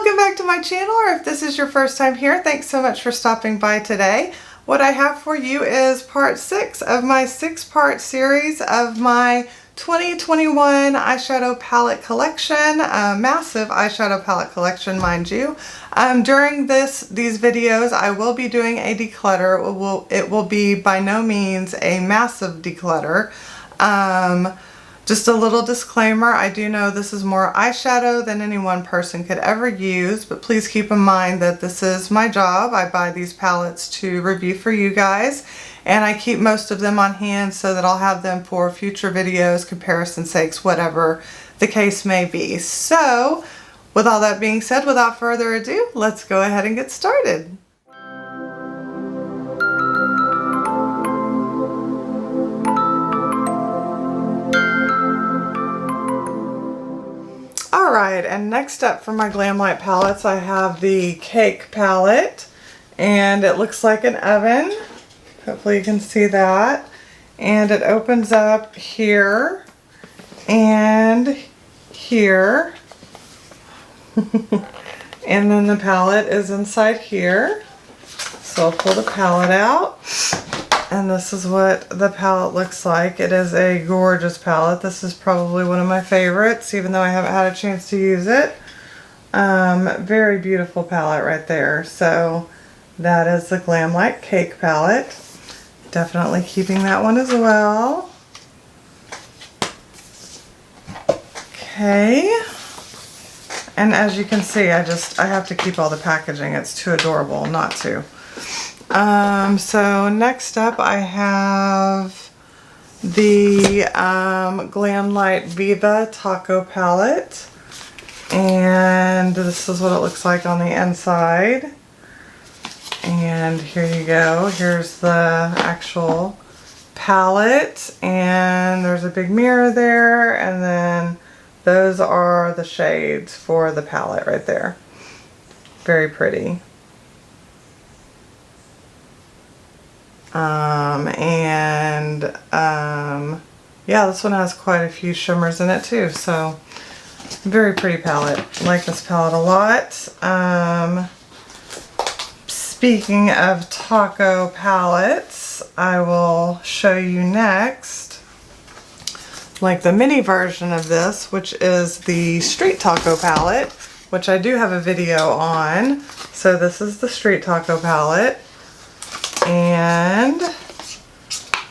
Welcome back to my channel, or if this is your first time here, thanks so much for stopping by today. What I have for you is part 6 of my 6-part series of my 2021 eyeshadow palette collection, a massive eyeshadow palette collection, mind you. During these videos, I will be doing a declutter. It will be by no means a massive declutter. Just a little disclaimer, I do know this is more eyeshadow than any one person could ever use, but please keep in mind that this is my job. I buy these palettes to review for you guys, and I keep most of them on hand so that I'll have them for future videos, comparison sakes, whatever the case may be. So, with all that being said, without further ado, let's go ahead and get started. Alright, and next up for my Glamlight palettes, I have the Cake palette, and it looks like an oven. Hopefully you can see that. And it opens up here and here. And then the palette is inside here. So I'll pull the palette out. And this is what the palette looks like. It is a gorgeous palette. This is probably one of my favorites, even though I haven't had a chance to use it. Very beautiful palette right there. So that is the Glamlight Cake palette. Definitely keeping that one as well. Okay. And as you can see, I have to keep all the packaging. It's too adorable not to. So next up I have the Glamlight Viva Taco palette, and this is what it looks like on the inside. And here you go, here's the actual palette, and there's a big mirror there, and then those are the shades for the palette right there. Very pretty. Yeah, this one has quite a few shimmers in it too, so very pretty palette. I like this palette a lot. Speaking of taco palettes, I will show you next like the mini version of this, which is the Street Taco palette, which I do have a video on. So this is the Street Taco palette. And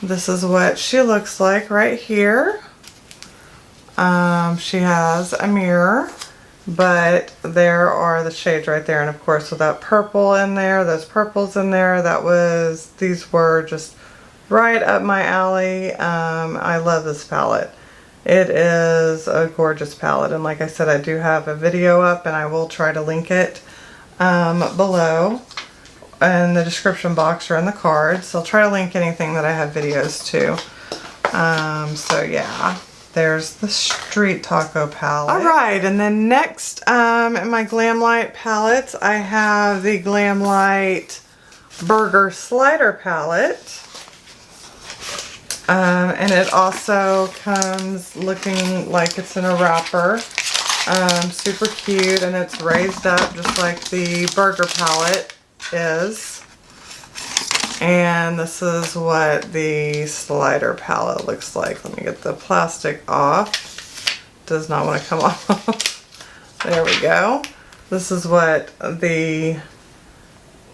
this is what she looks like right here. She has a mirror, but there are the shades right there. And of course with that purple in there, those purples in there, these were just right up my alley. I love this palette. It is a gorgeous palette. And like I said, I do have a video up, and I will try to link it below in the description box or in the cards. I'll try to link anything that I have videos to. So yeah, there's the Street Taco palette. Alright, and then next in my Glamlight palettes, I have the Glamlight Burger Slider palette. And it also comes looking like it's in a wrapper. Super cute, and it's raised up just like the Burger palette is. And this is what the slider palette looks like. Let me get the plastic off. Does not want to come off. There we go. This is what the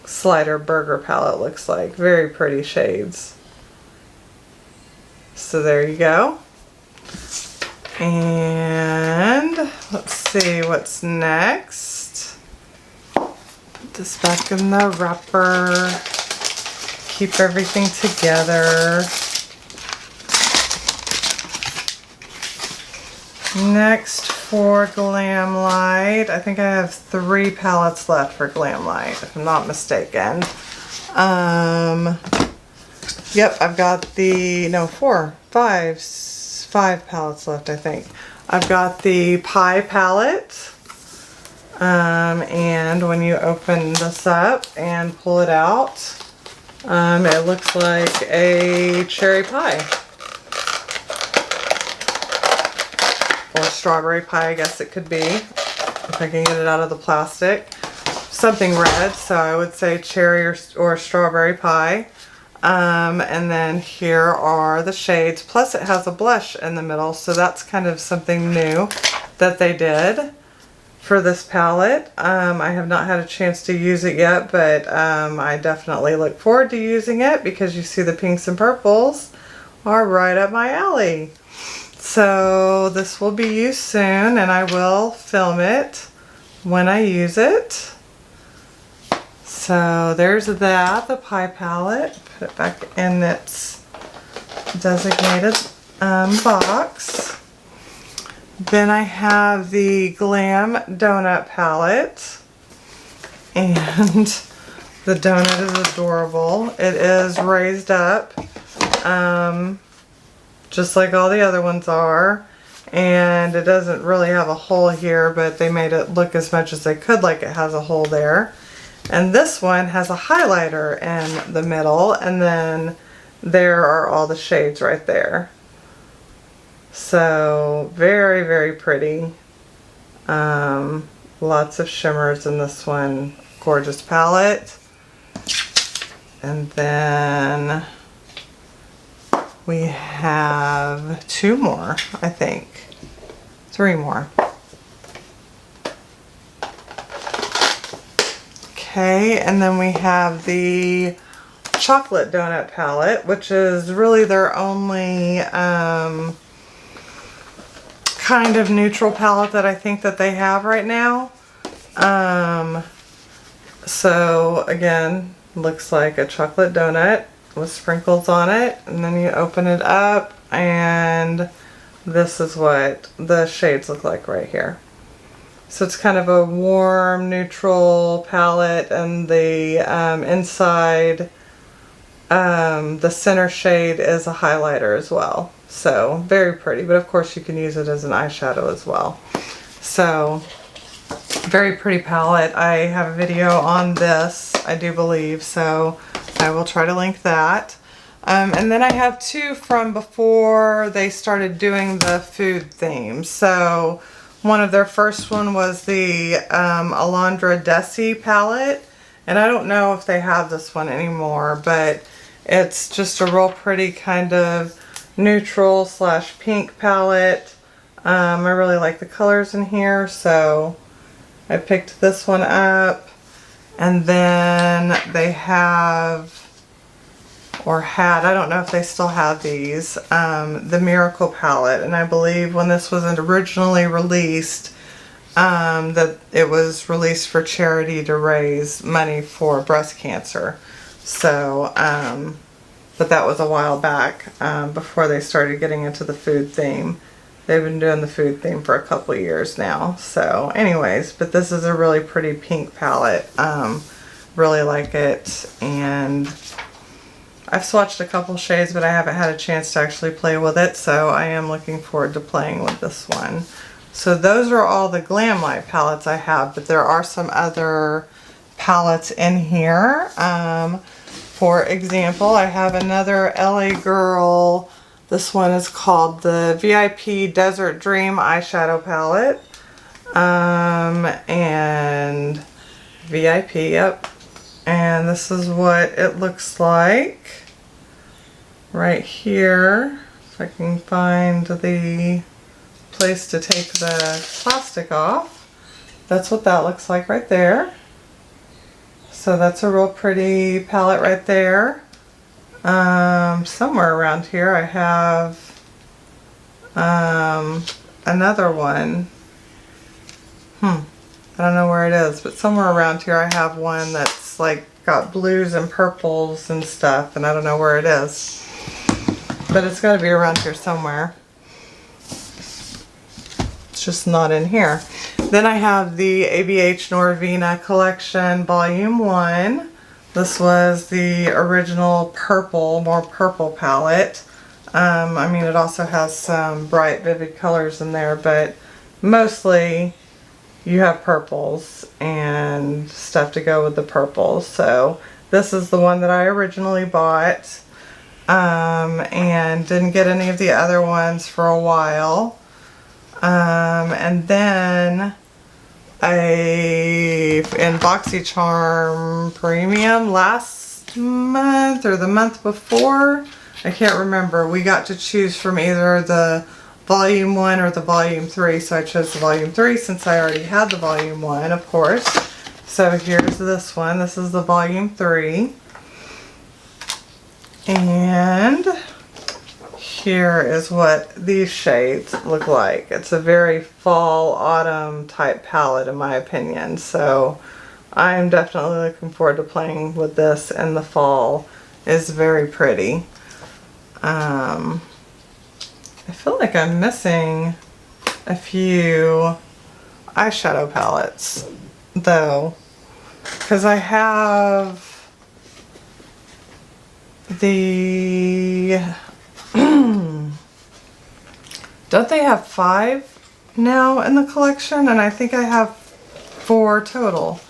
slider burger palette looks like. Very pretty shades. So there you go. And let's see what's next. Put this back in the wrapper. Keep everything together. Next for Glamlight, I think I have 3 palettes left for Glamlight, if I'm not mistaken. Yep, I've got five palettes left, I think. I've got the Pie palette. And when you open this up and pull it out, it looks like a cherry pie. Or strawberry pie, I guess it could be. if I can get it out of the plastic. Something red, so I would say cherry or strawberry pie. And then here are the shades, plus it has a blush in the middle, so that's kind of something new that they did for this palette. I have not had a chance to use it yet, but I definitely look forward to using it because you see the pinks and purples are right up my alley. So this will be used soon, and I will film it when I use it. So there's that, the pie palette. Put it back in its designated box. Then I have the Glam Donut palette. And the donut is adorable. It is raised up, just like all the other ones are. And it doesn't really have a hole here, but they made it look as much as they could like it has a hole there. And this one has a highlighter in the middle, and then there are all the shades right there. So very, very pretty. Lots of shimmers in this one. Gorgeous palette. And then we have 2 more, I think. 3 more. Okay, and then we have the chocolate donut palette, which is really their only kind of neutral palette that I think that they have right now. So again, looks like a chocolate donut with sprinkles on it, and then you open it up and this is what the shades look like right here. So it's kind of a warm, neutral palette, and the inside, the center shade is a highlighter as well. So very pretty, but of course you can use it as an eyeshadow as well. So very pretty palette. I have a video on this, I do believe, so I will try to link that. And then I have 2 from before they started doing the food theme. So one of their first one was the Alondra Desi palette, and I don't know if they have this one anymore, but it's just a real pretty kind of neutral / pink palette. I really like the colors in here, so I picked this one up. And then they have, or had, I don't know if they still have these, the Miracle palette, and I believe when this was originally released, that it was released for charity to raise money for breast cancer. So, but that was a while back, before they started getting into the food theme. They've been doing the food theme for a couple of years now. So anyways, but this is a really pretty pink palette. Really like it, and I've swatched a couple shades, but I haven't had a chance to actually play with it, so I am looking forward to playing with this one. So those are all the Glam Light palettes I have, but there are some other palettes in here. For example, I have another LA Girl. This one is called the VIP Desert Dream Eyeshadow Palette. And VIP, yep. And this is what it looks like right here. If I can find the place to take the plastic off. That's what that looks like right there. So that's a real pretty palette right there. Somewhere around here I have another one. I don't know where it is, but somewhere around here I have one that's like got blues and purples and stuff, and I don't know where it is, but it's got to be around here somewhere. It's just not in here. Then I have the ABH Norvina Collection Volume 1. This was the original purple, more purple palette. I mean, it also has some bright, vivid colors in there, but mostly you have purples and stuff to go with the purples. So this is the one that I originally bought, and didn't get any of the other ones for a while. And then in BoxyCharm Premium last month or the month before. I can't remember. We got to choose from either the volume 1 or the volume 3, so I chose the volume 3 since I already had the volume 1, of course. So here's this one. This is the volume 3. And here is what these shades look like. It's a very fall, autumn type palette in my opinion. So I'm definitely looking forward to playing with this in the fall. It's very pretty. I feel like I'm missing a few eyeshadow palettes though, because I have the don't they have 5 now in the collection? And I think I have 4 total,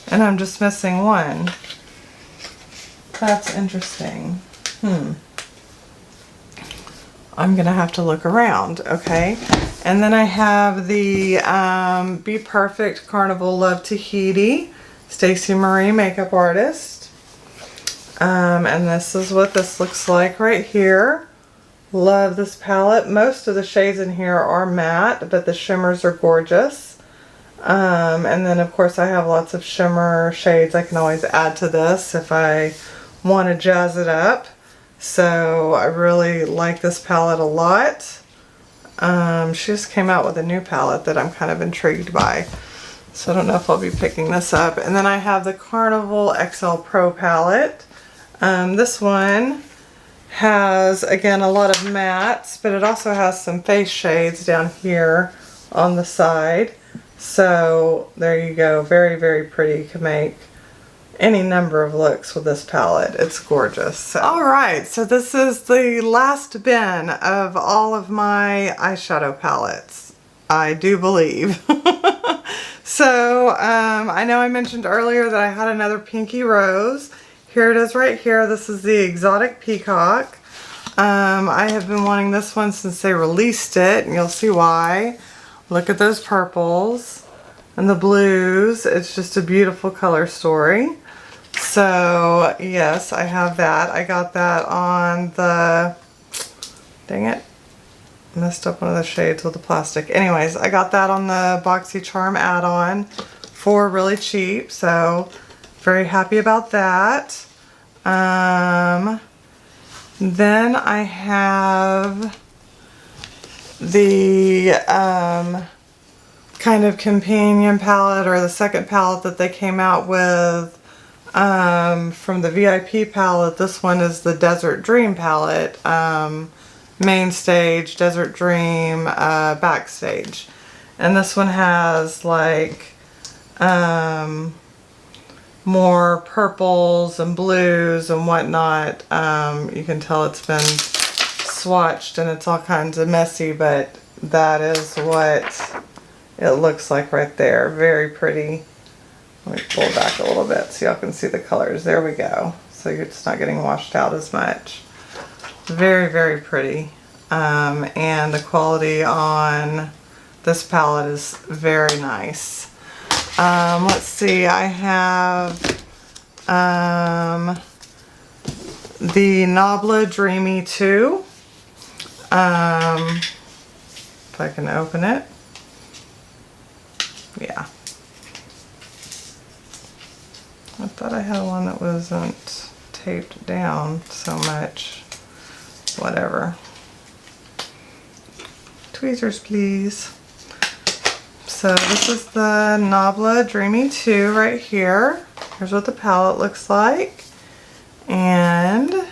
and I'm just missing 1. That's interesting. I'm gonna have to look around. Okay, and then I have the Be Perfect Carnival Love Tahiti, Stacey Marie makeup artist. And this is what this looks like right here. Love this palette. Most of the shades in here are matte, but the shimmers are gorgeous. And then of course I have lots of shimmer shades I can always add to this if I want to jazz it up. So I really like this palette a lot. She just came out with a new palette that I'm kind of intrigued by. So I don't know if I'll be picking this up. And then I have the Carnival XL Pro palette. This one has, again, a lot of mattes, but it also has some face shades down here on the side. So there you go. Very, very pretty. You can make any number of looks with this palette. It's gorgeous. So, alright, so this is the last bin of all of my eyeshadow palettes, I do believe. So, I know I mentioned earlier that I had another Pinky Rose. Here it is right here. This is the Exotic Peacock. I have been wanting this one since they released it, and you'll see why. Look at those purples and the blues. It's just a beautiful color story. So, yes, I have that. I got that on the, dang it, messed up one of the shades with the plastic. Anyways, I got that on the BoxyCharm add-on for really cheap, so very happy about that. Then I have the kind of companion palette, or the second palette that they came out with from the VIP palette. This one is the Desert Dream palette. Main stage, Desert Dream, backstage. And this one has like more purples and blues and whatnot. You can tell it's been swatched and it's all kinds of messy, but that is what it looks like right there. Very pretty. Let me pull back a little bit so y'all can see the colors. There we go. So it's not getting washed out as much. Very, very pretty. And the quality on this palette is very nice. Let's see, I have the Nabla Dreamy 2. If I can open it. Yeah. I thought I had one that wasn't taped down so much. Whatever. Tweezers, please. So this is the Nabla Dreamy 2 right here. Here's what the palette looks like. And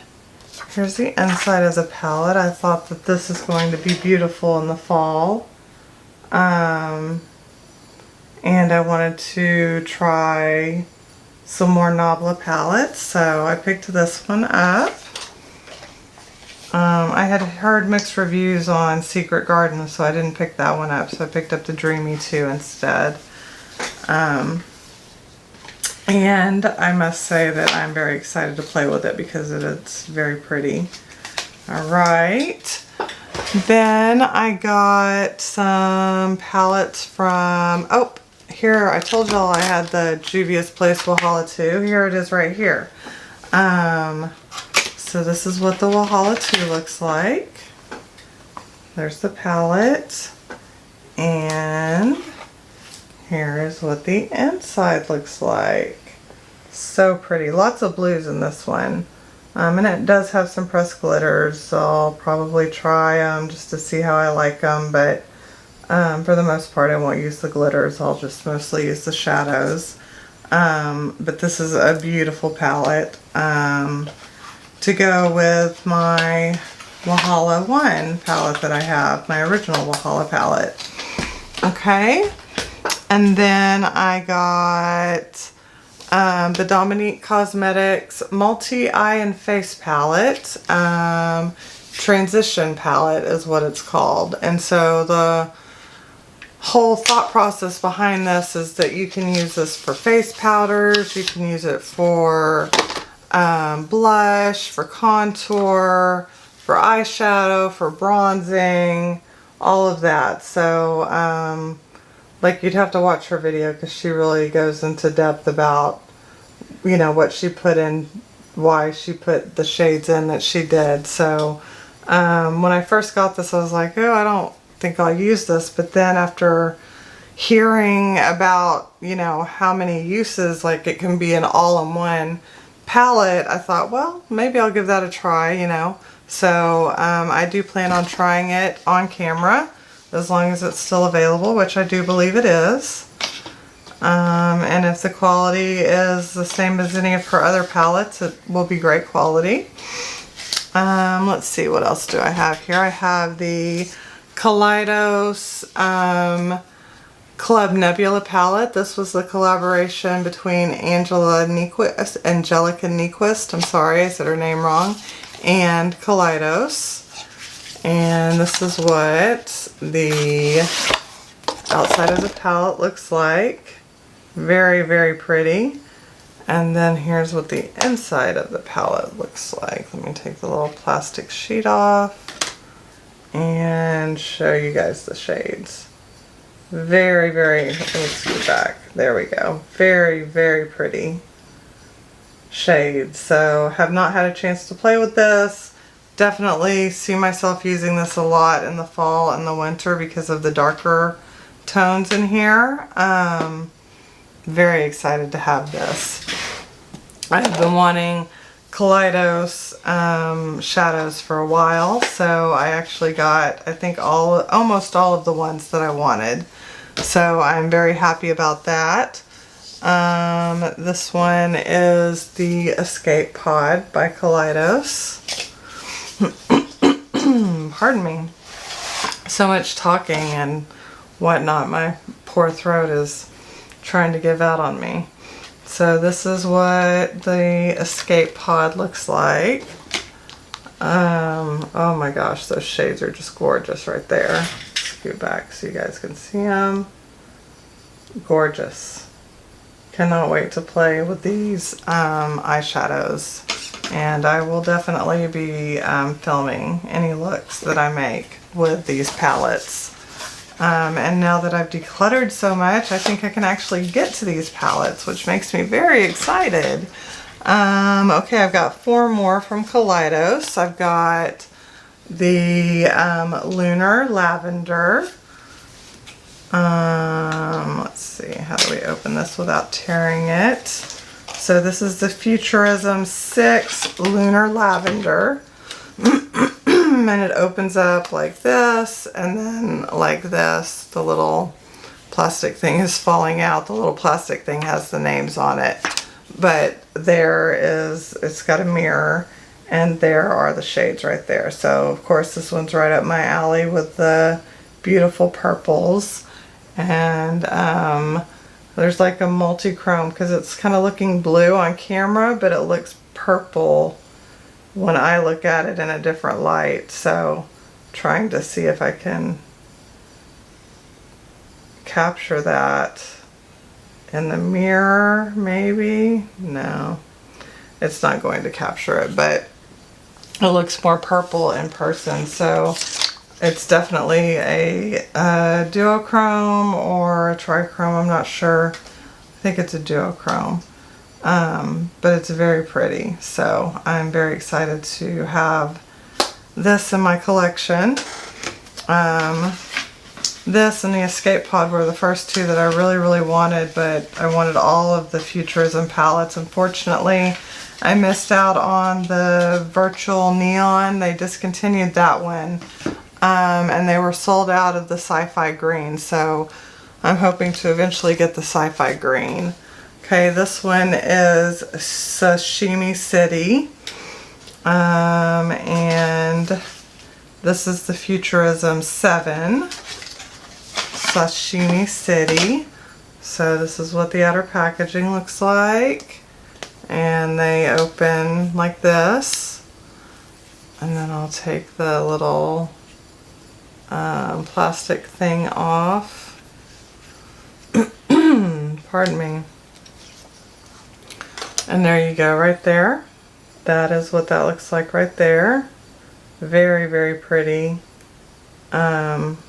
here's the inside as a palette. I thought that this is going to be beautiful in the fall. And I wanted to try some more Nabla palettes, so I picked this one up. I had heard mixed reviews on Secret Garden, so I didn't pick that one up, so I picked up the Dreamy 2 instead. And I must say that I'm very excited to play with it because it's very pretty. Alright. Then I got some palettes from, here, I told y'all I had the Juvia's Place Walhalla 2. Here it is right here. So this is what the Walhalla 2 looks like. There's the palette. And here's what the inside looks like. So pretty. Lots of blues in this one. And it does have some pressed glitters, so I'll probably try them just to see how I like them, but for the most part I won't use the glitters. I'll just mostly use the shadows. But this is a beautiful palette to go with my Walhalla 1 palette that I have, my original Walhalla palette. Okay, and then I got the Dominique Cosmetics Multi-Eye and Face Palette. Transition Palette is what it's called. And so the whole thought process behind this is that you can use this for face powders, you can use it for blush, for contour, for eyeshadow, for bronzing, all of that. So like, you'd have to watch her video because she really goes into depth about, you know, what she put in, why she put the shades in that she did. So when I first got this, I was like, oh, I don't think I'll use this. But then after hearing about, you know, how many uses, like it can be an all-in-one palette, I thought, well, maybe I'll give that a try, you know. So I do plan on trying it on camera, as long as it's still available, which I do believe it is. And if the quality is the same as any of her other palettes, it will be great quality. Let's see, what else do I have here? I have the Kaleidos Club Nebula palette. This was the collaboration between Angelica Nyquist, I'm sorry, I said her name wrong, and Kaleidos. And this is what the outside of the palette looks like. Very, very pretty. And then here's what the inside of the palette looks like. Let me take the little plastic sheet off and show you guys the shades. Very, very, let me scoot back. There we go. Very, very pretty shades. So have not had a chance to play with this. Definitely see myself using this a lot in the fall and the winter because of the darker tones in here. Very excited to have this. I've been wanting Kaleidos shadows for a while, so I actually got, I think, almost all of the ones that I wanted. So I'm very happy about that. This one is the Escape Pod by Kaleidos. Pardon me. So much talking and whatnot. My poor throat is trying to give out on me. So this is what the Escape Pod looks like. Oh my gosh, those shades are just gorgeous right there. Scoot back so you guys can see them. Gorgeous. Cannot wait to play with these eyeshadows. And I will definitely be filming any looks that I make with these palettes. And now that I've decluttered so much, I think I can actually get to these palettes, which makes me very excited. Okay, I've got 4 more from Kaleidos. I've got the Lunar Lavender. Let's see, how do we open this without tearing it? So this is the Futurism 6 Lunar Lavender. And it opens up like this, and then like this. The little plastic thing is falling out. The little plastic thing has the names on it. But there is, it's got a mirror, and there are the shades right there. So of course this one's right up my alley with the beautiful purples. And there's like a multi-chrome because it's kind of looking blue on camera, but it looks purple when I look at it in a different light. So trying to see if I can capture that in the mirror, maybe. No, it's not going to capture it, but it looks more purple in person. So It's definitely a duochrome or a trichrome, I'm not sure. I think it's a duochrome. But it's very pretty, so I'm very excited to have this in my collection. This and the Escape Pod were the first two that I really wanted, but I wanted all of the Futurism palettes. Unfortunately, I missed out on the Virtual Neon. They discontinued that one, and they were sold out of the Sci-Fi Green, so I'm hoping to eventually get the Sci-Fi Green. Okay, this one is Sashimi City, and this is the Futurism 7, Sashimi City. So this is what the outer packaging looks like, and they open like this, and then I'll take the little plastic thing off. Pardon me. And there you go, right there. That is what that looks like right there. Very pretty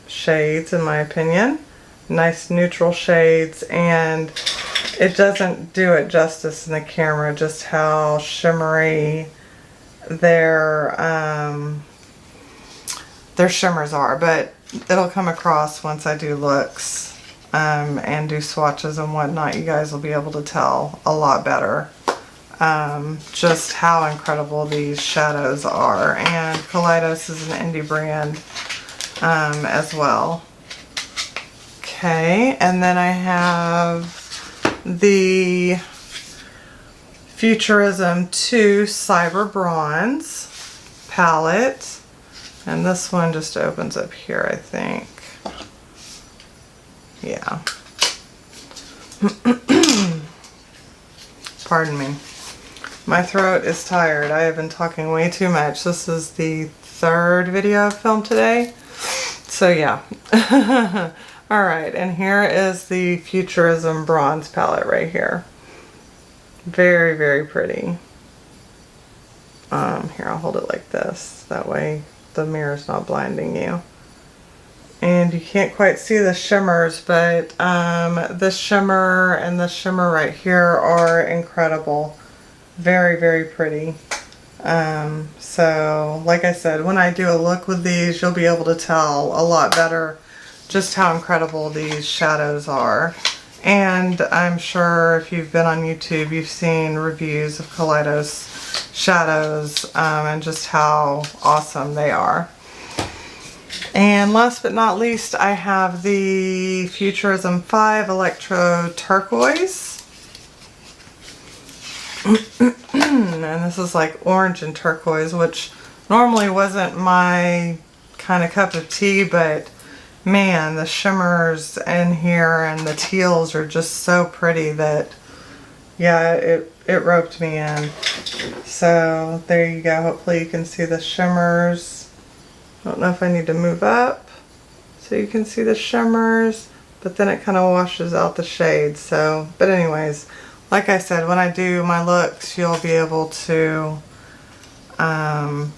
shades, in my opinion. Nice neutral shades, and it doesn't do it justice in the camera just how shimmery their shimmers are, but it'll come across once I do looks and do swatches and whatnot. You guys will be able to tell a lot better just how incredible these shadows are. And Kaleidos is an indie brand as well. Okay, and then I have the Futurism 2 Cyber Bronze palette, and this one just opens up here, I think. Yeah. Pardon me. My throat is tired. I have been talking way too much. This is the third video I've filmed today. So yeah. Alright, and here is the Futurism Bronze palette right here. Very pretty. Here, I'll hold it like this. That way the mirror's not blinding you. And you can't quite see the shimmers, but this shimmer and the shimmer right here are incredible. Very pretty. So, like I said, when I do a look with these, you'll be able to tell a lot better just how incredible these shadows are. And I'm sure if you've been on YouTube, you've seen reviews of Kaleidos shadows and just how awesome they are. And last but not least, I have the Futurism 5 Electro Turquoise. And this is like orange and turquoise, which normally wasn't my kind of cup of tea, but man, the shimmers in here and the teals are just so pretty that, yeah, it roped me in. So there you go. Hopefully you can see the shimmers. I don't know if I need to move up so you can see the shimmers, but then it kind of washes out the shades. So, but anyways, like I said, when I do my looks, you'll be able to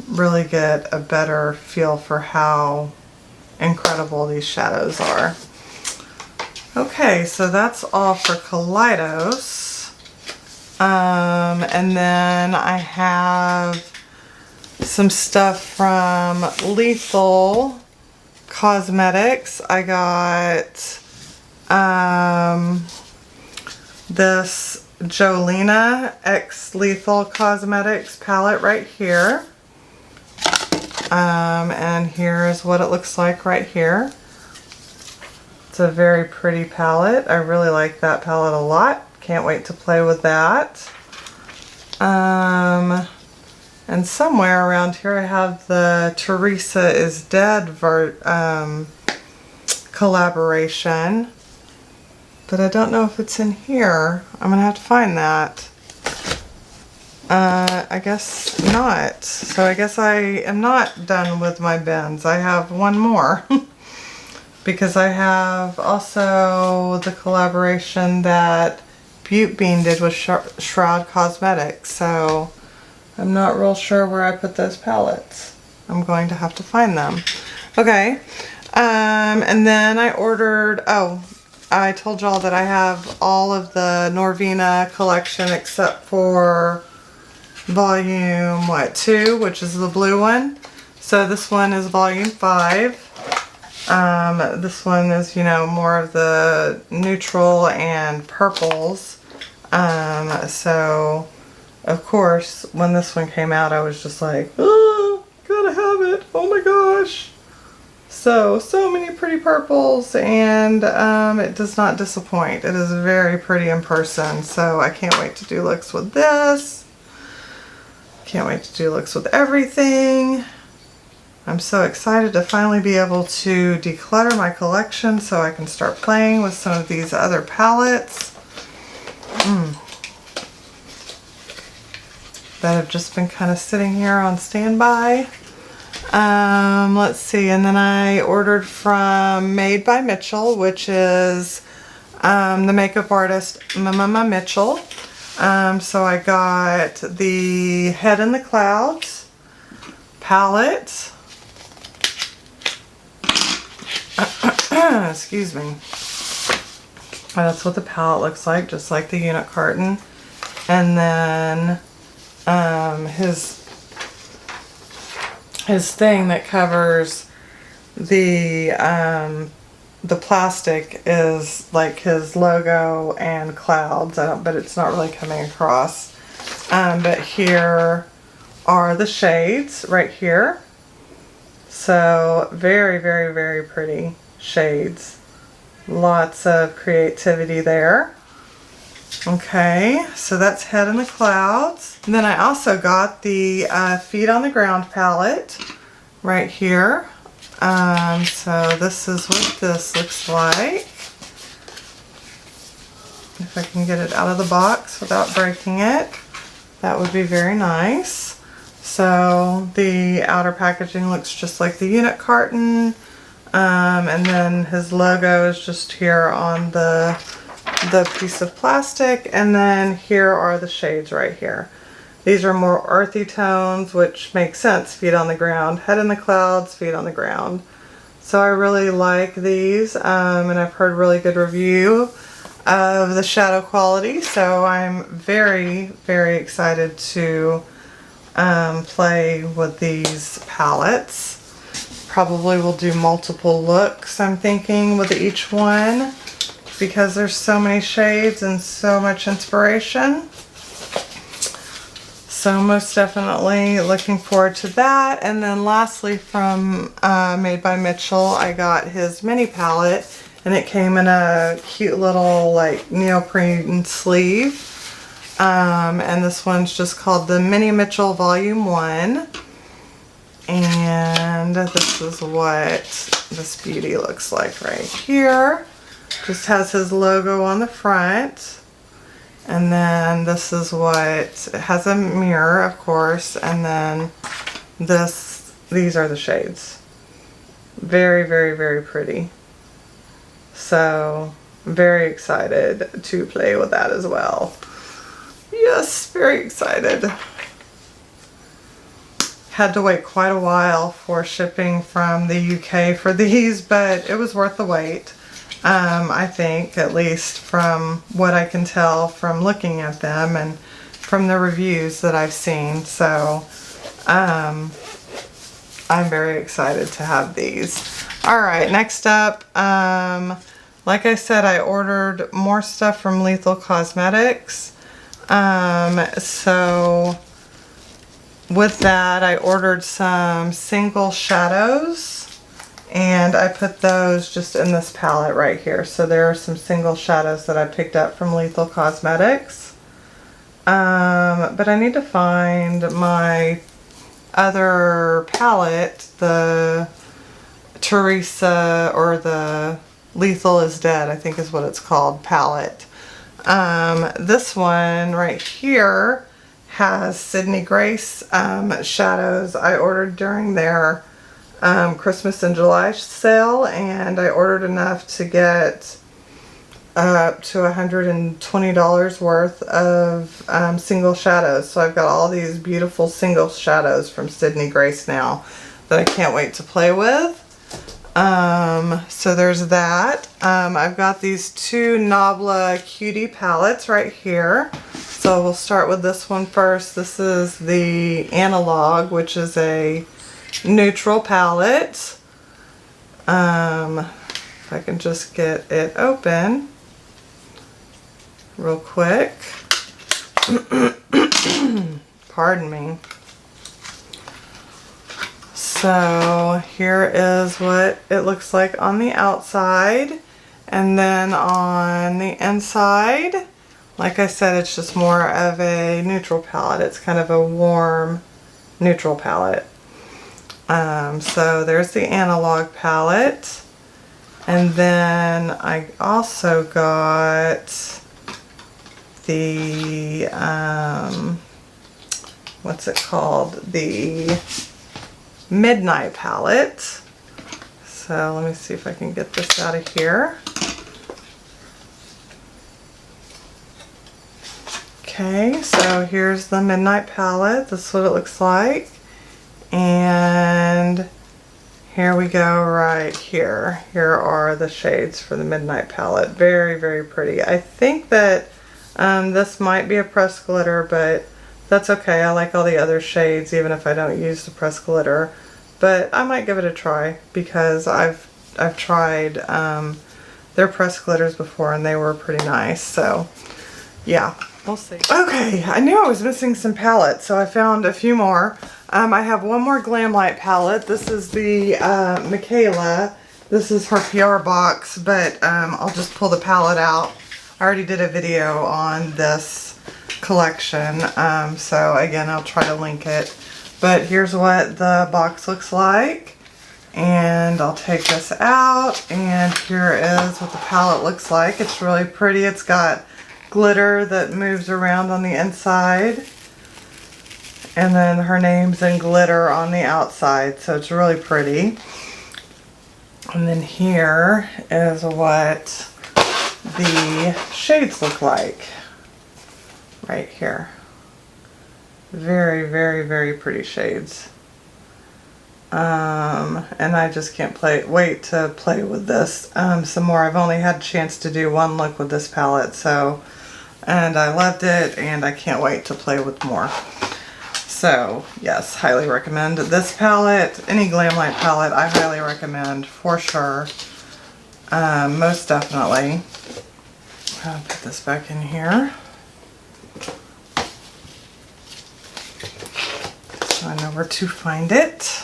really get a better feel for how incredible these shadows are. Okay, so that's all for Kaleidos. And then I have some stuff from Lethal Cosmetics. I got this Jolena X Lethal Cosmetics palette right here. And here is what it looks like right here. It's a very pretty palette. I really like that palette a lot. Can't wait to play with that. And somewhere around here I have the Teresa is Dead collaboration. But I don't know if it's in here. I'm going to have to find that. I guess not. So I guess I am not done with my bins. I have one more. Because I have also the collaboration that Butte Bean did with Shroud Cosmetics. So I'm not real sure where I put those palettes. I'm going to have to find them. Okay. And then I ordered, oh, I told y'all that I have all of the Norvina collection except for volume, what, 2, which is the blue one. So this one is volume 5. This one is, you know, more of the neutral and purples. So, of course, when this one came out, I was just like, oh, gotta have it. Oh my gosh. So many pretty purples, and it does not disappoint. It is very pretty in person, so I can't wait to do looks with this. Can't wait to do looks with everything. I'm so excited to finally be able to declutter my collection so I can start playing with some of these other palettes that have just been kind of sitting here on standby. Let's see, and then I ordered from Made by Mitchell, which is the makeup artist Mitchell. So I got the Head in the Clouds palette. Excuse me. That's what the palette looks like, just like the unit carton. And then his thing that covers the plastic is like his logo and clouds. But it's not really coming across. But here are the shades right here. So very, very, very pretty shades. Lots of creativity there. Okay, so that's Head in the Clouds. And then I also got the Feet on the Ground palette right here. So this is what this looks like. If I can get it out of the box without breaking it, that would be very nice. So the outer packaging looks just like the unit carton. And then his logo is just here on the piece of plastic, and then here are the shades right here. These are more earthy tones, which makes sense. Feet on the ground, Head in the Clouds, Feet on the Ground. So I really like these, and I've heard really good review of the shadow quality, so I'm very, very excited to play with these palettes. Probably will do multiple looks, I'm thinking, with each one, because there's so many shades and so much inspiration. So most definitely looking forward to that. And then lastly, from Made by Mitchell, I got his mini palette, and it came in a cute little like neoprene sleeve. And this one's just called the Mini Mitchell Volume 1. And this is what this beauty looks like right here. Just has his logo on the front. And then this is what, it has a mirror, of course, and then these are the shades. Very, very, very pretty. So, I'm very excited to play with that as well. Yes, very excited. Had to wait quite a while for shipping from the UK for these, but it was worth the wait. I think, at least from what I can tell from looking at them and from the reviews that I've seen. So, I'm very excited to have these. Alright, next up, like I said, I ordered more stuff from Lethal Cosmetics. So, with that, I ordered some single shadows. And I put those just in this palette right here. So there are some single shadows that I picked up from Lethal Cosmetics. But I need to find my other palette, the Teresa, or the Lethal is Dead, I think is what it's called, palette. This one right here has Sydney Grace shadows I ordered during their Christmas and July sale, and I ordered enough to get up to $120 worth of single shadows. So I've got all these beautiful single shadows from Sydney Grace now that I can't wait to play with. So there's that. I've got these two Nabla Cutie palettes right here. So we'll start with this one first. This is the Analog, which is a neutral palette. If I can just get it open real quick. Pardon me. So here is what it looks like on the outside, and then on the inside, like I said, it's just more of a neutral palette. It's kind of a warm neutral palette. So there's the Analog palette, and then I also got the what's it called, the Midnight palette. So let me see if I can get this out of here. Okay, so here's the Midnight palette. This is what it looks like. And here we go right here. Here are the shades for the Midnight palette. Very, very pretty. I think that this might be a pressed glitter, but that's okay. I like all the other shades, even if I don't use the pressed glitter. But I might give it a try because I've tried their pressed glitters before and they were pretty nice. So yeah, we'll see. Okay, I knew I was missing some palettes, so I found a few more. I have one more Glam Light palette. This is the Michaela. This is her PR box, but I'll just pull the palette out. I already did a video on this collection, so again, I'll try to link it. But here's what the box looks like, and I'll take this out, and here is what the palette looks like. It's really pretty. It's got glitter that moves around on the inside, and then her name's in glitter on the outside, so it's really pretty. And then here is what the shades look like right here. Very, very, very pretty shades. And I just can't wait to play with this some more. I've only had a chance to do one look with this palette, so, and I loved it, and I can't wait to play with more. So yes, highly recommend this palette. Any Glam Light palette I highly recommend for sure. Most definitely. I'll put this back in here so I know where to find it.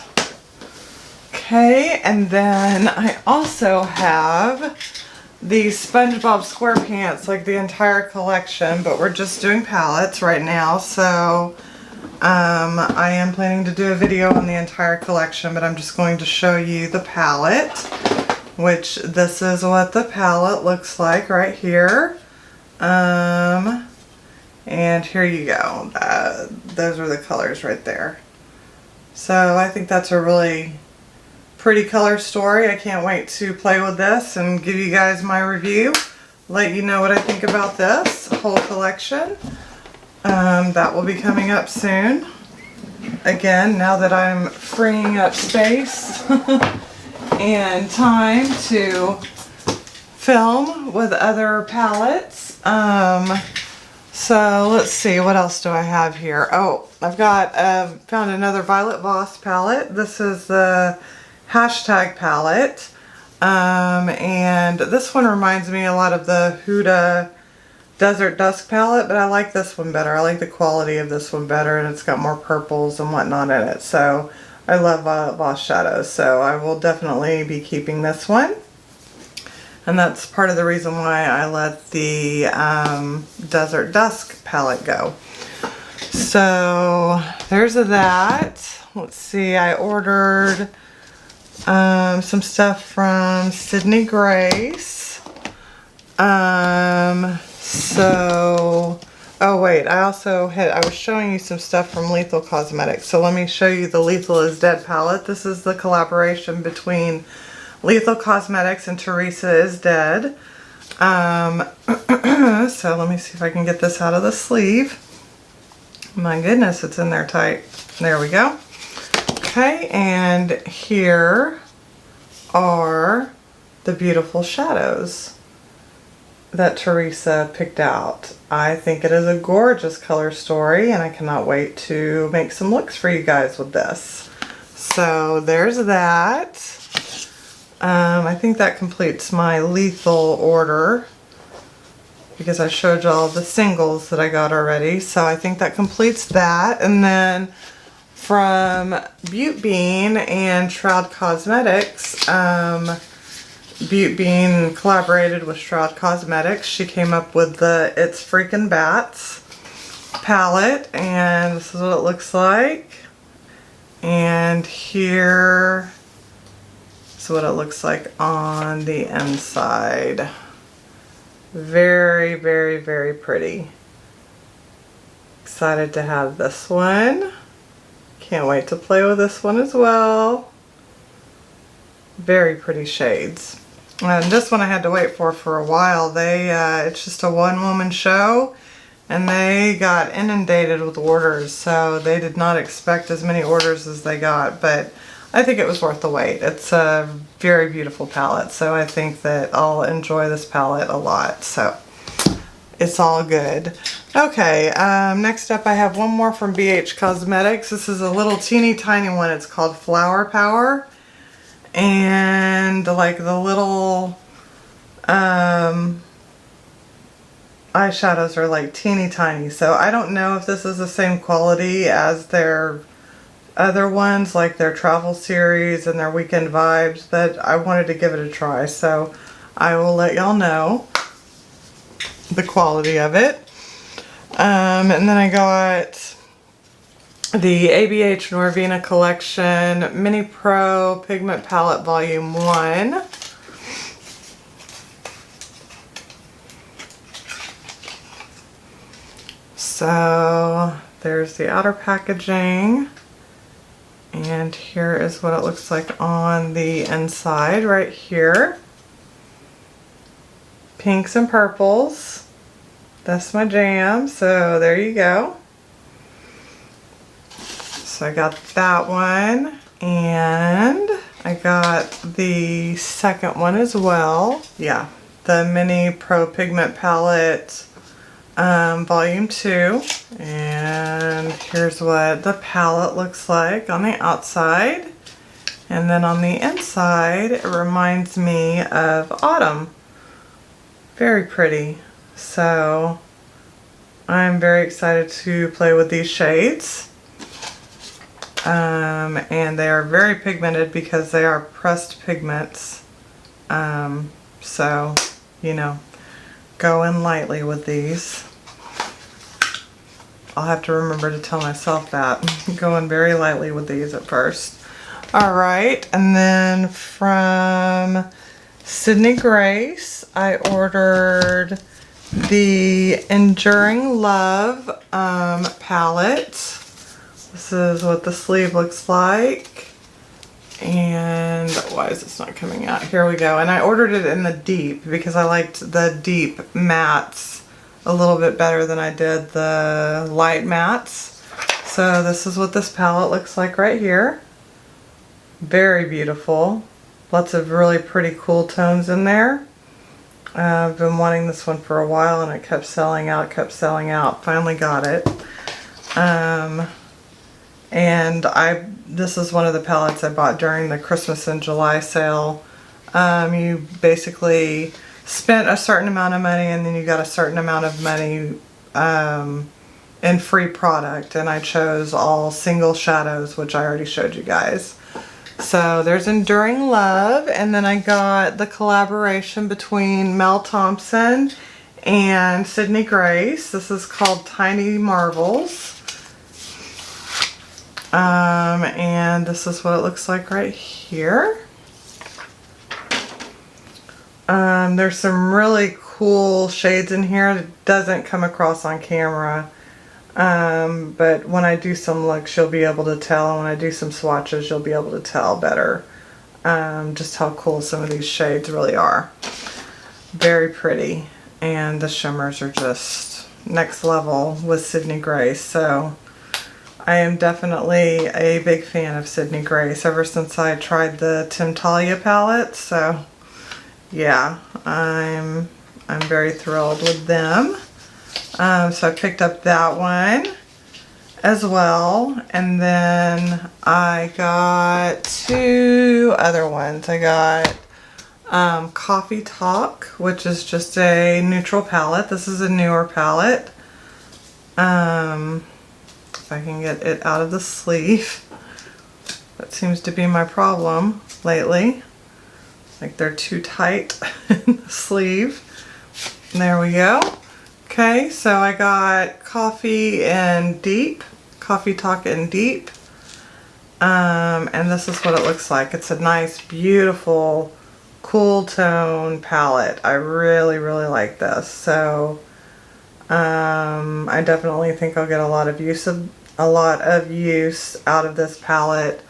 Okay, and then I also have the SpongeBob SquarePants, like the entire collection, but we're just doing palettes right now, so I am planning to do a video on the entire collection, but I'm just going to show you the palette, which this is what the palette looks like right here. And here you go. Those are the colors right there. So I think that's a really pretty color story. I can't wait to play with this and give you guys my review. Let you know what I think about this whole collection. That will be coming up soon. Again, now that I'm freeing up space and time to film with other palettes. So let's see, what else do I have here? Oh, I've got found another Violet Voss palette. This is the Hashtag palette, and this one reminds me a lot of the Huda Desert Dusk palette, but I like this one better. I like the quality of this one better, and it's got more purples and whatnot in it. So I love Violet Voss shadows, so I will definitely be keeping this one. And that's part of the reason why I let the Desert Dusk palette go. So there's that. Let's see, I ordered some stuff from Sydney Grace. Oh wait, I was showing you some stuff from Lethal Cosmetics. So let me show you the Lethal is Dead palette. This is the collaboration between Lethal Cosmetics and Teresa is Dead. So let me see if I can get this out of the sleeve. My goodness, it's in there tight. There we go. Okay, and here are the beautiful shadows that Teresa picked out. I think it is a gorgeous color story, and I cannot wait to make some looks for you guys with this. So there's that. I think that completes my lethal order because I showed y'all the singles that I got already. So I think that completes that. And then from Beaute Bean and Shroud Cosmetics, Beaute Bean collaborated with Shroud Cosmetics. She came up with the It's Freakin' Bats palette, and this is what it looks like. And here is what it looks like on the inside. Very, very, very pretty. Excited to have this one. Can't wait to play with this one as well. Very pretty shades. And this one I had to wait for a while. It's just a one-woman show, and they got inundated with orders, so they did not expect as many orders as they got, but I think it was worth the wait. It's a very beautiful palette, so I think that I'll enjoy this palette a lot, so it's all good. Okay, next up I have one more from BH Cosmetics. This is a little teeny tiny one. It's called Flower Power. And like the little eyeshadows are like teeny tiny, so I don't know if this is the same quality as their other ones, like their travel series and their weekend vibes, but I wanted to give it a try, so I will let y'all know the quality of it. And then I got the ABH Norvina Collection Mini Pro Pigment Palette Volume 1. So there's the outer packaging, and here is what it looks like on the inside right here. Pinks and purples. That's my jam, so there you go. So I got that one, and I got the second one as well. Yeah, the Mini Pro Pigment Palette Volume 2. And here's what the palette looks like on the outside. And then on the inside, it reminds me of autumn. Very pretty. So I'm very excited to play with these shades. And they are very pigmented because they are pressed pigments. So, you know, go in lightly with these. I'll have to remember to tell myself that. Go in very lightly with these at first. Alright, and then from Sydney Grace, I ordered the Enduring Love palette. This is what the sleeve looks like. And why is this not coming out? Here we go. And I ordered it in the deep because I liked the deep mattes a little bit better than I did the light mattes. So this is what this palette looks like right here. Very beautiful. Lots of really pretty cool tones in there. I've been wanting this one for a while, and it kept selling out, Finally got it. And this is one of the palettes I bought during the Christmas and July sale. You basically spent a certain amount of money, and then you got a certain amount of money in free product. And I chose all single shadows, which I already showed you guys. So there's Enduring Love, and then I got the collaboration between Mel Thompson and Sydney Grace. This is called Tiny Marvels. And this is what it looks like right here. There's some really cool shades in here. It doesn't come across on camera. But when I do some looks, you'll be able to tell, and when I do some swatches, you'll be able to tell better just how cool some of these shades really are. Very pretty, and the shimmers are just next level with Sydney Grace. So I am definitely a big fan of Sydney Grace ever since I tried the Talia palette. So yeah, I'm very thrilled with them. So I picked up that one as well, and then I got two other ones. I got Coffee Talk, which is just a neutral palette. This is a newer palette. If I can get it out of the sleeve. That seems to be my problem lately. Like they're too tight in the sleeve. There we go. Okay, so I got Coffee Talk in Deep. And this is what it looks like. It's a nice, beautiful, cool tone palette. I really, really like this. So I definitely think I'll get a lot of use out of this palette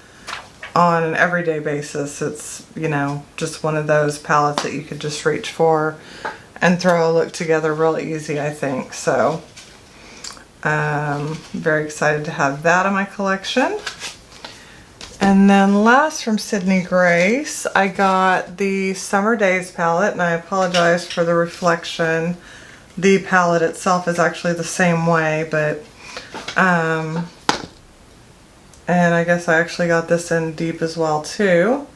on an everyday basis. It's, you know, just one of those palettes that you could just reach for and throw a look together real easy, I think. So very excited to have that in my collection. And then last from Sydney Grace, I got the Summer Days palette, and I apologize for the reflection. The palette itself is actually the same way, but and I guess I actually got this in Deep as well too.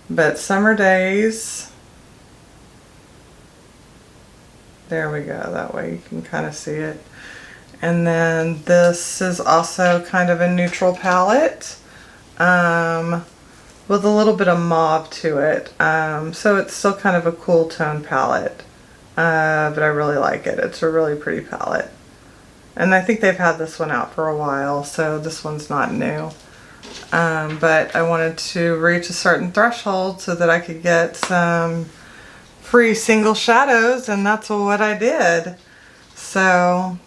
But Summer Days, there we go, that way you can kind of see it. And then this is also kind of a neutral palette. With a little bit of mauve to it. So it's still kind of a cool tone palette. But I really like it. It's a really pretty palette. And I think they've had this one out for a while, so this one's not new. But I wanted to reach a certain threshold so that I could get some free single shadows, and that's what I did. So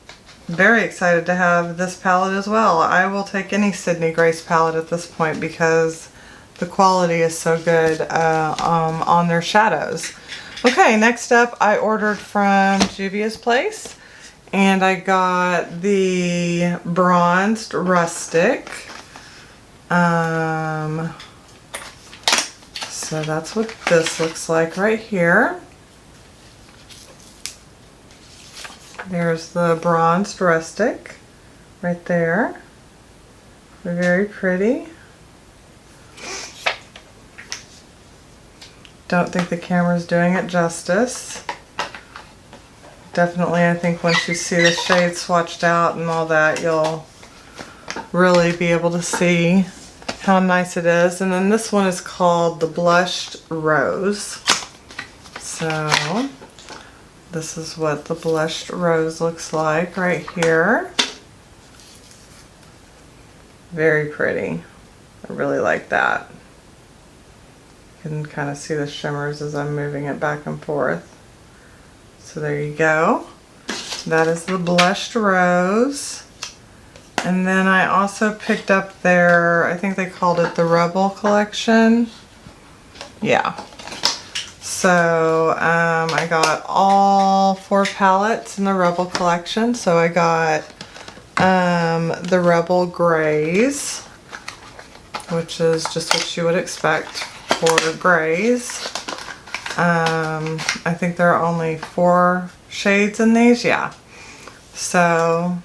very excited to have this palette as well. I will take any Sydney Grace palette at this point because the quality is so good on their shadows. Okay, next up I ordered from Juvia's Place, and I got the Bronzed Rustic. So that's what this looks like right here. There's the Bronzed Rustic right there. Very pretty. Don't think the camera's doing it justice. Definitely, I think once you see the shade swatched out and all that, you'll really be able to see how nice it is. And then this one is called the Blushed Rose. So this is what the Blushed Rose looks like right here. Very pretty. I really like that. You can kind of see the shimmers as I'm moving it back and forth. So there you go. That is the Blushed Rose. And then I also picked up their, I think they called it the Rebel collection. Yeah. So I got all 4 palettes in the Rebel collection. So I got the Rebel Grays, which is just what you would expect for grays. I think there are only 4 shades in these. Yeah. So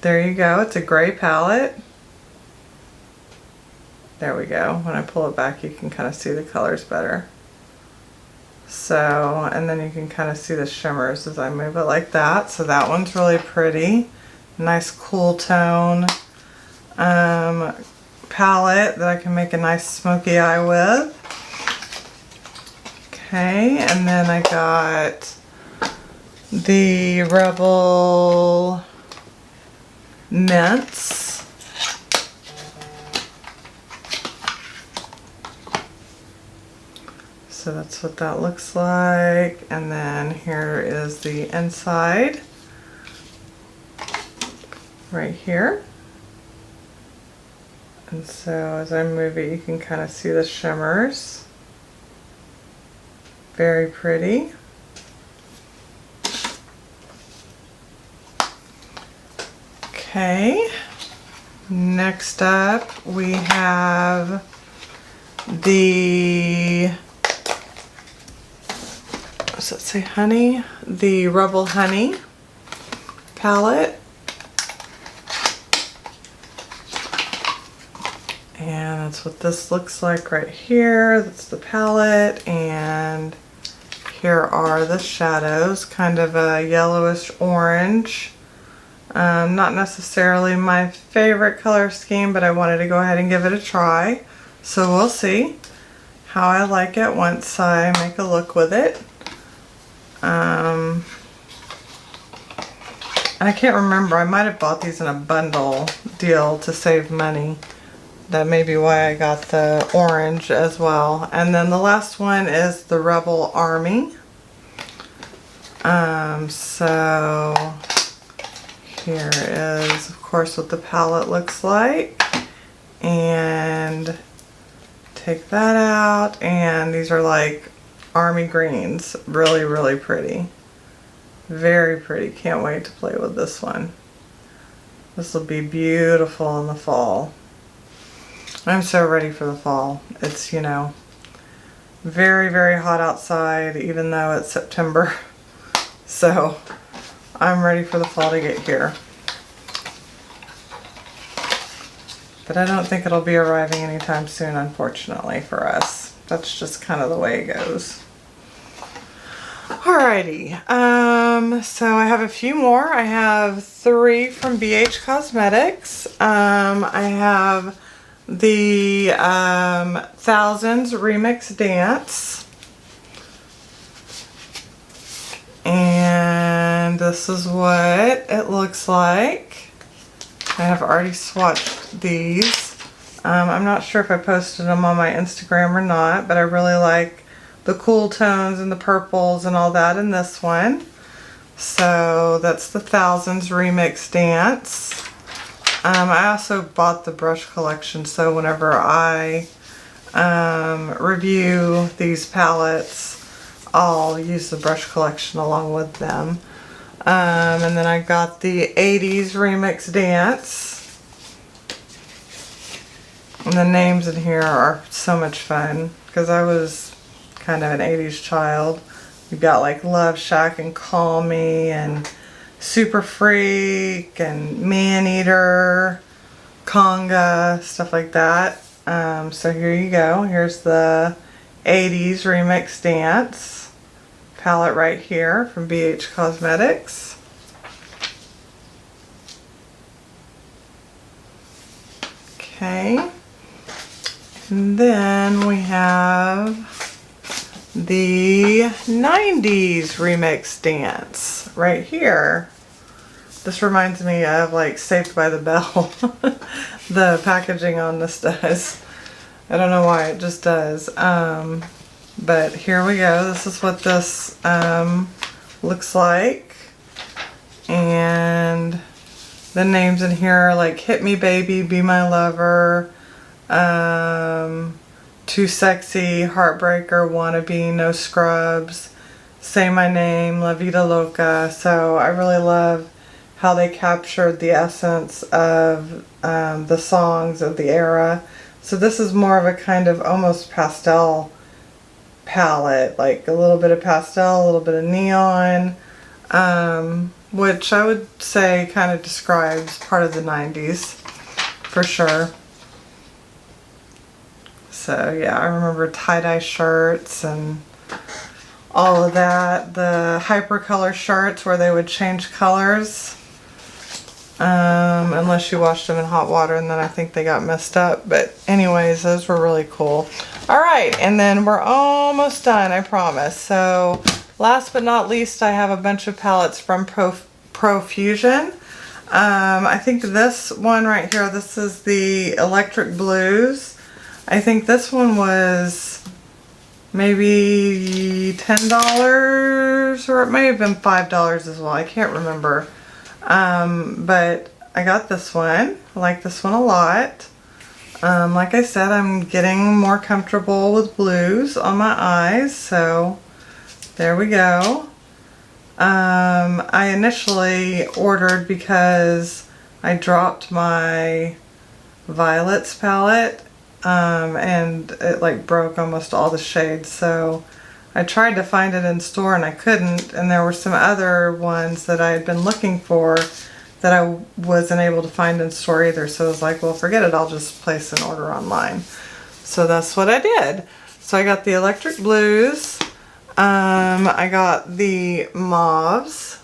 there you go. It's a gray palette. There we go. When I pull it back, you can kind of see the colors better. So, and then you can kind of see the shimmers as I move it like that. So that one's really pretty. Nice cool tone palette that I can make a nice smoky eye with. Okay, and then I got the Rebel Mints. So that's what that looks like. And then here is the inside right here. And so as I move it, you can kind of see the shimmers. Very pretty. Okay. Next up, we have the, does it say honey? The Rebel Honey palette. And that's what this looks like right here. That's the palette, and here are the shadows, kind of a yellowish orange. Not necessarily my favorite color scheme, but I wanted to go ahead and give it a try. So we'll see how I like it once I make a look with it. And I can't remember, I might have bought these in a bundle deal to save money. That may be why I got the orange as well. And then the last one is the Rebel Army. So here is, of course, what the palette looks like. And take that out, and these are like army greens. Really, really pretty. Very pretty. Can't wait to play with this one. This will be beautiful in the fall. I'm so ready for the fall. It's, you know, very, very hot outside, even though it's September. So I'm ready for the fall to get here. But I don't think it'll be arriving anytime soon, unfortunately, for us. That's just kind of the way it goes. Alrighty, so I have a few more. I have 3 from BH Cosmetics. I have the Thousands Remix Dance. And this is what it looks like. I have already swatched these. I'm not sure if I posted them on my Instagram or not, but I really like the cool tones and the purples and all that in this one. So that's the Thousands Remix Dance. I also bought the brush collection, so whenever I review these palettes, I'll use the brush collection along with them. And then I got the 80s Remix Dance. And the names in here are so much fun, because I was kind of an 80s child. You've got like Love Shack and Call Me and Super Freak and Man Eater, Conga, stuff like that. So here you go. Here's the 80s Remix Dance palette right here from BH Cosmetics. Okay. And then we have the 90s Remix Dance right here. This reminds me of like Saved by the Bell. The packaging on this does. I don't know why, it just does. But here we go. This is what this looks like. And the names in here are like Hit Me Baby, Be My Lover, Too Sexy, Heartbreaker, Wannabe, No Scrubs, Say My Name, La Vida Loca. So I really love how they captured the essence of the songs of the era. So this is more of a kind of almost pastel palette, like a little bit of pastel, a little bit of neon, which I would say kind of describes part of the 90s for sure. So yeah, I remember tie-dye shirts and all of that. The hypercolor shirts where they would change colors. Unless you washed them in hot water, and then I think they got messed up. But anyways, those were really cool. Alright, and then we're almost done, I promise. So last but not least, I have a bunch of palettes from Profusion. I think this one right here, this is the Electric Blues. I think this one was maybe $10, or it may have been $5 as well. I can't remember. But I got this one. I like this one a lot. Like I said, I'm getting more comfortable with blues on my eyes, so there we go. I initially ordered because I dropped my Violets palette, and it like broke almost all the shades, so I tried to find it in store and I couldn't, and there were some other ones that I had been looking for that I wasn't able to find in store either, so I was like, well, forget it, I'll just place an order online. So that's what I did. So I got the electric blues, I got the mauves,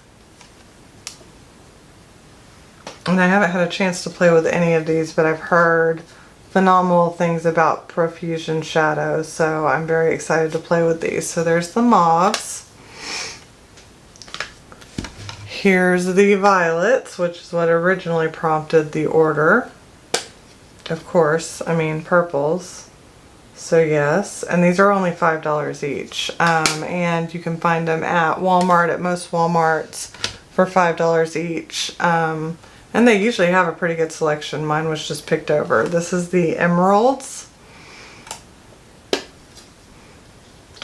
and I haven't had a chance to play with any of these, but I've heard phenomenal things about Profusion shadows, so I'm very excited to play with these. So there's the mauves. Here's the violets, which is what originally prompted the order. Of course, I mean purples. So yes, and these are only $5 each. And you can find them at Walmart, at most Walmarts, for $5 each. And they usually have a pretty good selection. Mine was just picked over. This is the emeralds.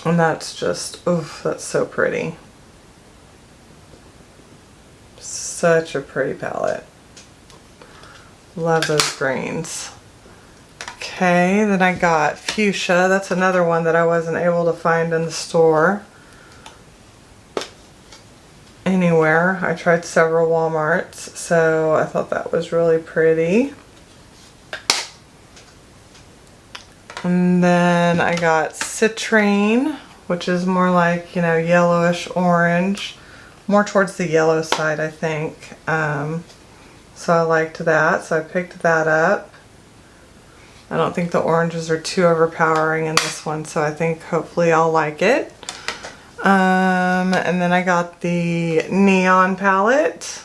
And that's just, oof, that's so pretty. Such a pretty palette. Love those greens. Okay, then I got fuchsia. That's another one that I wasn't able to find in the store anywhere. I tried several Walmarts, so I thought that was really pretty. And then I got citrine, which is more like, you know, yellowish orange, more towards the yellow side, I think. So I liked that, so I picked that up. I don't think the oranges are too overpowering in this one, so I think hopefully I'll like it. And then I got the neon palette.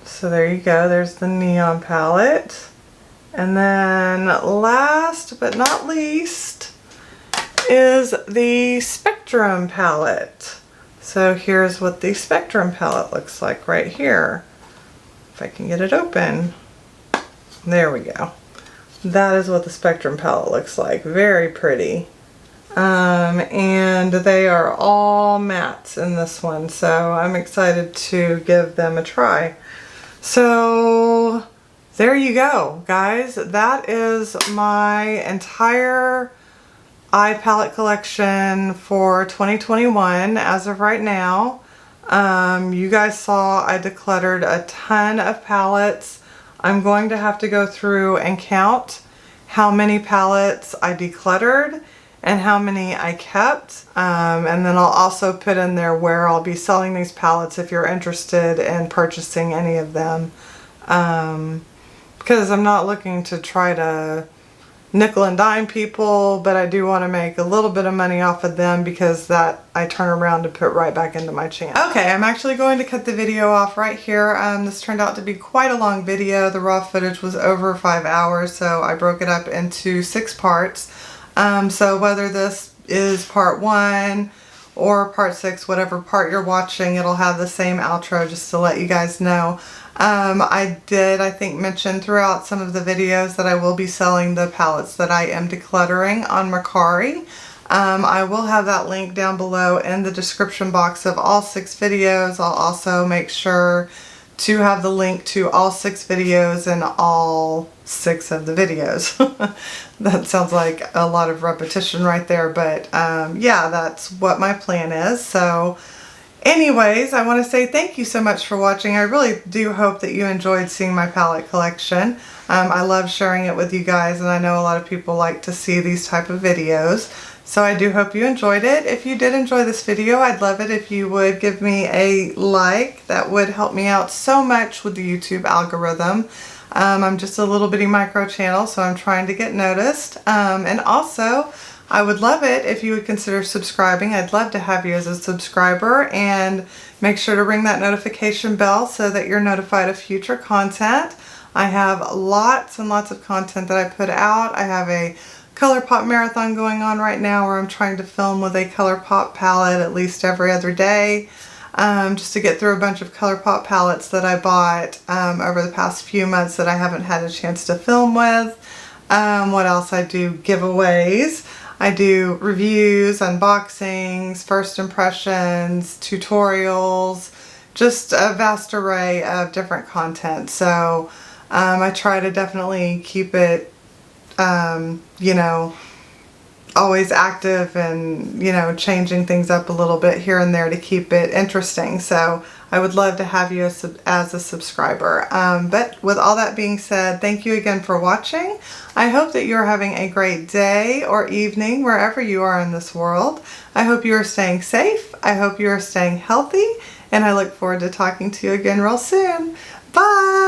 So there you go, there's the neon palette. And then last but not least is the Spectrum palette. So here's what the Spectrum palette looks like right here. If I can get it open. There we go. That is what the Spectrum palette looks like. Very pretty. And they are all mattes in this one, so I'm excited to give them a try. So there you go, guys. That is my entire eye palette collection for 2021 as of right now. You guys saw I decluttered a ton of palettes. I'm going to have to go through and count how many palettes I decluttered and how many I kept, and then I'll also put in there where I'll be selling these palettes if you're interested in purchasing any of them, because I'm not looking to try to nickel and dime people, but I do want to make a little bit of money off of them, because that I turn around to put right back into my channel. Okay, I'm actually going to cut the video off right here. This turned out to be quite a long video. The raw footage was over 5 hours, so I broke it up into 6 parts. So whether this is part 1 or part 6, whatever part you're watching, it'll have the same outro, just to let you guys know. I did, I think, mention throughout some of the videos that I will be selling the palettes that I am decluttering on Mercari. I will have that link down below in the description box of all 6 videos. I'll also make sure to have the link to all 6 videos and all 6 of the videos. That sounds like a lot of repetition right there, but yeah, that's what my plan is. So anyways, I want to say thank you so much for watching. I really do hope that you enjoyed seeing my palette collection. I love sharing it with you guys, and I know a lot of people like to see these type of videos. So I do hope you enjoyed it. If you did enjoy this video, I'd love it if you would give me a like. That would help me out so much with the YouTube algorithm. I'm just a little bitty micro channel, so I'm trying to get noticed. And also, I would love it if you would consider subscribing. I'd love to have you as a subscriber, and make sure to ring that notification bell so that you're notified of future content. I have lots and lots of content that I put out. I have a ColourPop marathon going on right now, where I'm trying to film with a ColourPop palette at least every other day, just to get through a bunch of ColourPop palettes that I bought over the past few months that I haven't had a chance to film with. What else? I do giveaways. I do reviews, unboxings, first impressions, tutorials, just a vast array of different content. So I try to definitely keep it, you know, always active and, you know, changing things up a little bit here and there to keep it interesting. So I would love to have you as a subscriber. But with all that being said, thank you again for watching. I hope that you're having a great day or evening wherever you are in this world. I hope you are staying safe. I hope you are staying healthy. And I look forward to talking to you again real soon. Bye!